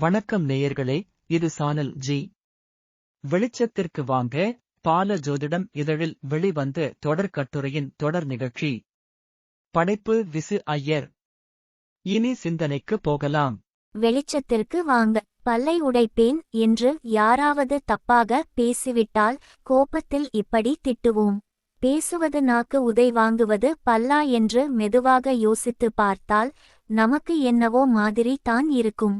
வணக்கம் நேயர்களே, இது சானல் ஜி. வெளிச்சத்திற்கு வாங்க. பால ஜோதிடம் இதழில் வெளிவந்த தொடர் கட்டுரையின் தொடர் நிகழ்ச்சி. படைப்பு விசு ஐயர். இனி சிந்தனைக்கு போகலாம். வெளிச்சத்திற்கு வாங்க. பல்லை உடைப்பேன் என்று யாராவது தப்பாக பேசிவிட்டால் கோபத்தில் இப்படி திட்டுவோம். பேசுவது நாக்கு உதை வாங்குவது பல்லா என்று மெதுவாக யோசித்து பார்த்தால் நமக்கு என்னவோ மாதிரி தான் இருக்கும்.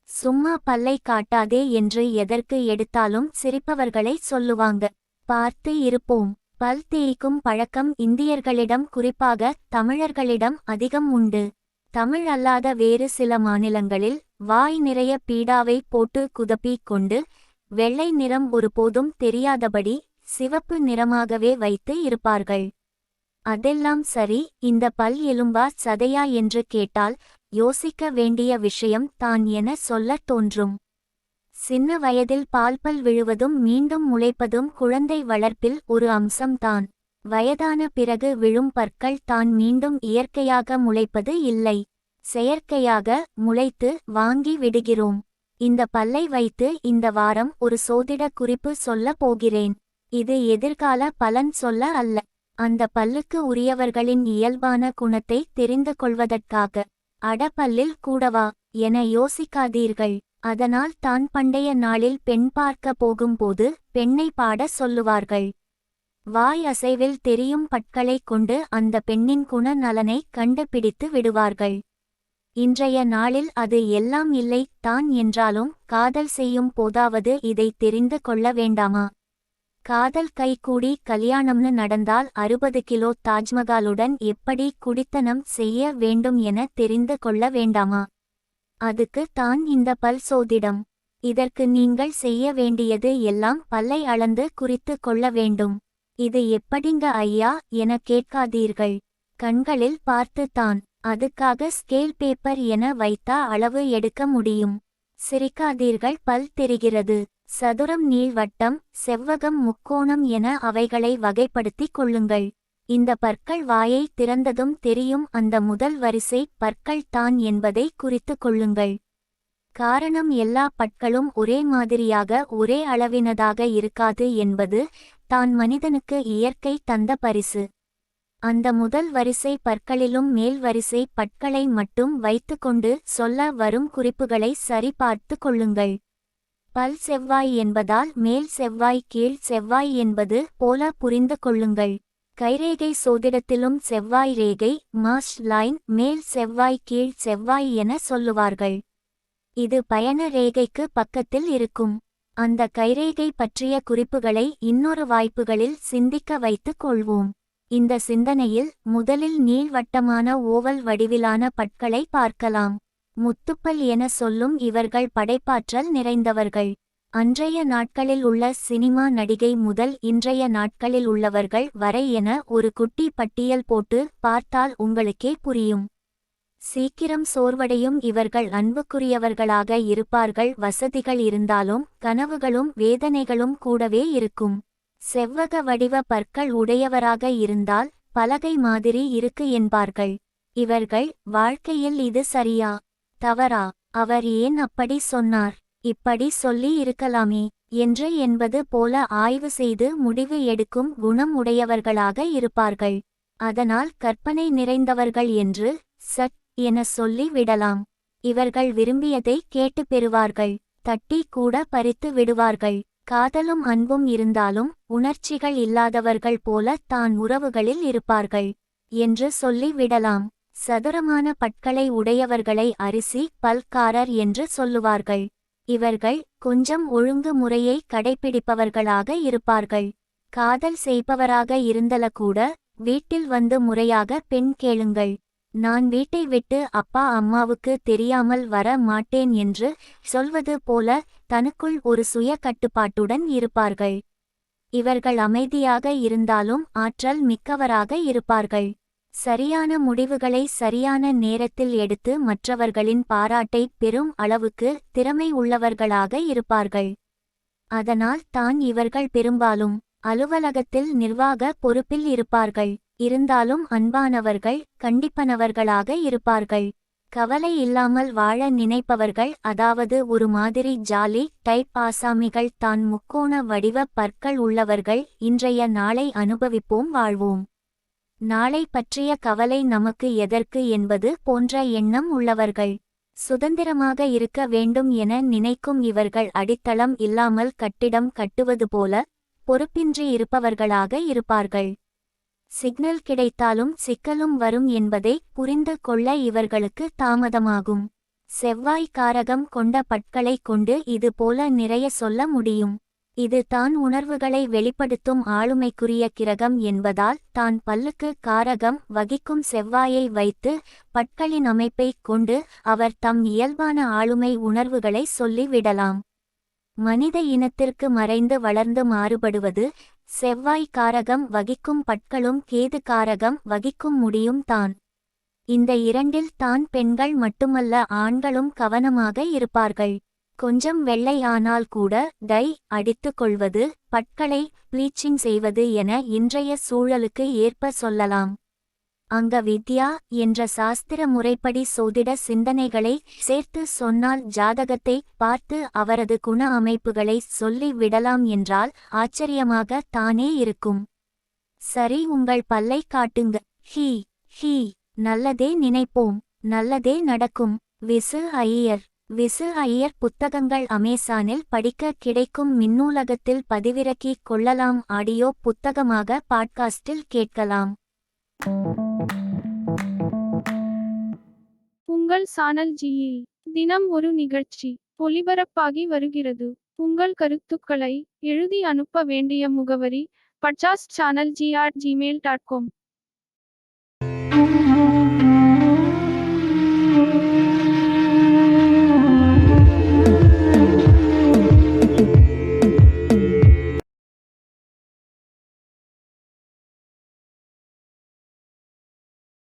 சும்மா பல்லை காட்டாதே என்று எதற்கு எடுத்தாலும் சிரிப்பவர்களை சொல்லுவாங்க. பார்த்து இருப்போம். பல் தேய்க்கும் பழக்கம் இந்தியர்களிடம், குறிப்பாக தமிழர்களிடம் அதிகம் உண்டு. தமிழ் அல்லாத வேறு சில மாநிலங்களில் வாய் நிறைய பீடாவை போட்டு குதப்பிக் கொண்டு வெள்ளை நிறம் ஒருபோதும் தெரியாதபடி சிவப்பு நிறமாகவே வைத்து இருப்பார்கள். அதெல்லாம் சரி, இந்த பல் எலும்பா சதையா என்று கேட்டால் யோசிக்க வேண்டிய விஷயம் தான் என சொல்லத் தோன்றும். சின்ன வயதில் பால்பல் விழுவதும் மீண்டும் முளைப்பதும் குழந்தை வளர்ப்பில் ஒரு அம்சம்தான். வயதான பிறகு விழும் பற்கள் தான் மீண்டும் இயற்கையாக முளைப்பது இல்லை, செயற்கையாக முளைத்து வாங்கி விடுகிறோம். இந்த பல்லை வைத்து இந்த வாரம் ஒரு சோதிட குறிப்பு சொல்ல போகிறேன். இது எதிர்கால பலன் சொல்ல அல்ல, அந்த பல்லுக்கு உரியவர்களின் இயல்பான குணத்தை தெரிந்து கொள்வதற்காக. அட பல்லில் கூடவா என யோசிக்காதீர்கள். அதனால் தான் பண்டைய நாளில் பெண் பார்க்க போகும்போது பெண்ணை பாட சொல்லுவார்கள். வாய் அசைவில் தெரியும் பற்களைக் கொண்டு அந்த பெண்ணின் குண நலனை கண்டுபிடித்து விடுவார்கள். இன்றைய நாளில் அது எல்லாம் இல்லை தான் என்றாலும் காதல் செய்யும் போதாவது இதை தெரிந்து கொள்ள வேண்டாமா? காதல் கைகூடி கல்யாணம்னு நடந்தால் 60 கிலோ தாஜ்மகாலுடன் எப்படி குடித்தனம் செய்ய வேண்டும் என தெரிந்து கொள்ள வேண்டாமா? அதுக்கு தான் இந்த பல் சோதிடம். இதற்கு நீங்கள் செய்ய வேண்டியது எல்லாம் பல்லை அளந்து குறித்து கொள்ள வேண்டும். இது எப்படிங்க ஐயா என கேட்காதீர்கள். கண்களில் பார்த்துத்தான். அதுக்காக ஸ்கேல் பேப்பர் என வைத்தா அளவு எடுக்க முடியும். சிரிக்காதீர்கள், பல் தெரிகிறது. சதுரம், நீள்வட்டம், செவ்வகம், முக்கோணம் என அவைகளை வகைப்படுத்திக் கொள்ளுங்கள். இந்த பற்கள் வாயை திறந்ததும் தெரியும் அந்த முதல் வரிசை பற்கள் தான் என்பதை குறித்து கொள்ளுங்கள். காரணம், எல்லா பற்களும் ஒரே மாதிரியாக ஒரே அளவினதாக இருக்காது என்பது தான் மனிதனுக்கு இயற்கை தந்த பரிசு. அந்த முதல் வரிசை பற்களிலும் மேல் வரிசை பற்களை மட்டும் வைத்துக்கொண்டு சொல்ல வரும் குறிப்புகளை சரி பார்த்து கொள்ளுங்கள். பல் செவ்வாய் என்பதால் மேல் செவ்வாய் கீழ் செவ்வாய் என்பது போல புரிந்து கொள்ளுங்கள். கைரேகை சோதிடத்திலும் செவ்வாய் ரேகை, மார்ஷ் லைன், மேல் செவ்வாய் கீழ் செவ்வாய் என சொல்லுவார்கள். இது பயண ரேகைக்கு பக்கத்தில் இருக்கும். அந்த கைரேகை பற்றிய குறிப்புகளை இன்னொரு வாய்ப்புகளில் சிந்திக்க வைத்துக் கொள்வோம். இந்த சிந்தனையில் முதலில் நீள்வட்டமான ஓவல் வடிவிலான பற்களை பார்க்கலாம். முத்துப்பல் என சொல்லும் இவர்கள் படைப்பாற்றல் நிறைந்தவர்கள். அன்றைய நாட்களில் உள்ள சினிமா நடிகை முதல் இன்றைய நாட்களில் உள்ளவர்கள் வரை என ஒரு குட்டி பட்டியல் போட்டு பார்த்தால் உங்களுக்கே புரியும். சீக்கிரம் சோர்வடையும் இவர்கள் அன்புக்குரியவர்களாக இருப்பார்கள். வசதிகள் இருந்தாலும் கனவுகளும் வேதனைகளும் கூடவே இருக்கும். செவ்வக வடிவ பற்கள் உடையவராக இருந்தால் பலகை மாதிரி இருக்கு என்பார்கள். இவர்கள் வாழ்க்கையில் இது சரியா தவறா, அவர் ஏன் அப்படி சொன்னார், இப்படி சொல்லி இருக்கலாமே என்று என்பது போல ஆய்வு செய்து முடிவு எடுக்கும் குணம் உடையவர்களாக இருப்பார்கள். அதனால் கற்பனை நிறைந்தவர்கள் என்று சட் என சொல்லி விடலாம். இவர்கள் விரும்பியதை கேட்டு பெறுவார்கள். தட்டி கூட பறித்து விடுவார்கள். காதலும் அன்பும் இருந்தாலும் உணர்ச்சிகள் இல்லாதவர்கள் போல தான் உறவுகளில் இருப்பார்கள் என்று சொல்லி விடலாம். சதுரமான பற்களை உடையவர்களை அரிசி பல்காரர் என்று சொல்லுவார்கள். இவர்கள் கொஞ்சம் ஒழுங்கு முறையை கடைப்பிடிப்பவர்களாக இருப்பார்கள். காதல் செய்பவராக இருந்தலக்கூட வீட்டில் வந்து முறையாக பெண் கேளுங்கள். நான் வீட்டை விட்டு அப்பா அம்மாவுக்கு தெரியாமல் வர மாட்டேன் என்று சொல்வது போல தனக்குள் ஒரு சுய கட்டுப்பாட்டுடன் இருப்பார்கள். இவர்கள் அமைதியாக இருந்தாலும் ஆற்றல் மிக்கவராக இருப்பார்கள். சரியான முடிவுகளை சரியான நேரத்தில் எடுத்து மற்றவர்களின் பாராட்டை பெறும் அளவுக்கு திறமை உள்ளவர்களாக இருப்பார்கள். அதனால் தான் இவர்கள் பெரும்பாலும் அலுவலகத்தில் நிர்வாக பொறுப்பில் இருப்பார்கள். இருந்தாலும் அன்பானவர்கள், கண்டிப்பனவர்களாக இருப்பார்கள். கவலை இல்லாமல் வாழ நினைப்பவர்கள், அதாவது ஒரு மாதிரி ஜாலி டைப் ஆசாமிகள் தான் முக்கோண வடிவ பற்கள் உள்ளவர்கள். இன்றைய நாளை அனுபவிப்போம், வாழ்வோம். நாளை பற்றிய கவலை நமக்கு எதற்கு என்பது போன்ற எண்ணம் உள்ளவர்கள். சுதந்திரமாக இருக்க வேண்டும் என நினைக்கும் இவர்கள் அடித்தளம் இல்லாமல் கட்டிடம் கட்டுவது போல பொறுப்பின்றி இருப்பவர்களாக இருப்பார்கள். சிக்னல் கிடைத்தாலும் சிக்கலும் வரும் என்பதை புரிந்து கொள்ள இவர்களுக்கு தாமதமாகும். செவ்வாய் காரகம் கொண்ட பற்களை கொண்டு இது போல நிறைய சொல்ல முடியும். இது தான் உணர்வுகளை வெளிப்படுத்தும் ஆளுமைக்குரிய கிரகம் என்பதால் தான் பல்லுக்கு காரகம் வகிக்கும் செவ்வாயை வைத்து பற்களின் அமைப்பை கொண்டு அவர் தம் இயல்பான ஆளுமை உணர்வுகளை சொல்லி விடலாம். மனித இனத்திற்கு மறைந்து வளர்ந்து மாறுபடுவது செவ்வாய் காரகம் வகிக்கும் பற்களும் கேது காரகம் வகிக்கும் முடியும் தான். இந்த இரண்டில் தான் பெண்கள் மட்டுமல்ல ஆண்களும் கவனமாக இருப்பார்கள். கொஞ்சம் வெள்ளை ஆனால் கூட டை அடித்து கொள்வது, பற்களை ப்ளீச்சிங் செய்வது என இன்றைய சூழலுக்கு ஏற்ப சொல்லலாம். அங்க வித்யா என்ற சாஸ்திர முறைப்படி சோதிட சிந்தனைகளை சேர்த்து சொன்னால் ஜாதகத்தை பார்த்து அவரது குண அமைப்புகளை சொல்லி விடலாம் என்றால் ஆச்சரியமாக தானே இருக்கும். சரி, உங்கள் பல்லை காட்டுங்க. He he. நல்லதே நினைப்போம், நல்லதே நடக்கும். விசு ஐயர். விசு ஐயர் புத்தகங்கள் அமேசானில் படிக்க கிடைக்கும். மின்னூலகத்தில் பதிவிறக்கிக் கொள்ளலாம். ஆடியோ புத்தகமாக பாட்காஸ்டில் கேட்கலாம். உங்கள் சானல் ஜியில் தினம் ஒரு நிகழ்ச்சி ஒளிபரப்பாகி வருகிறது. உங்கள் கருத்துக்களை எழுதி அனுப்ப வேண்டிய முகவரி podcast.channelg@gmail.com.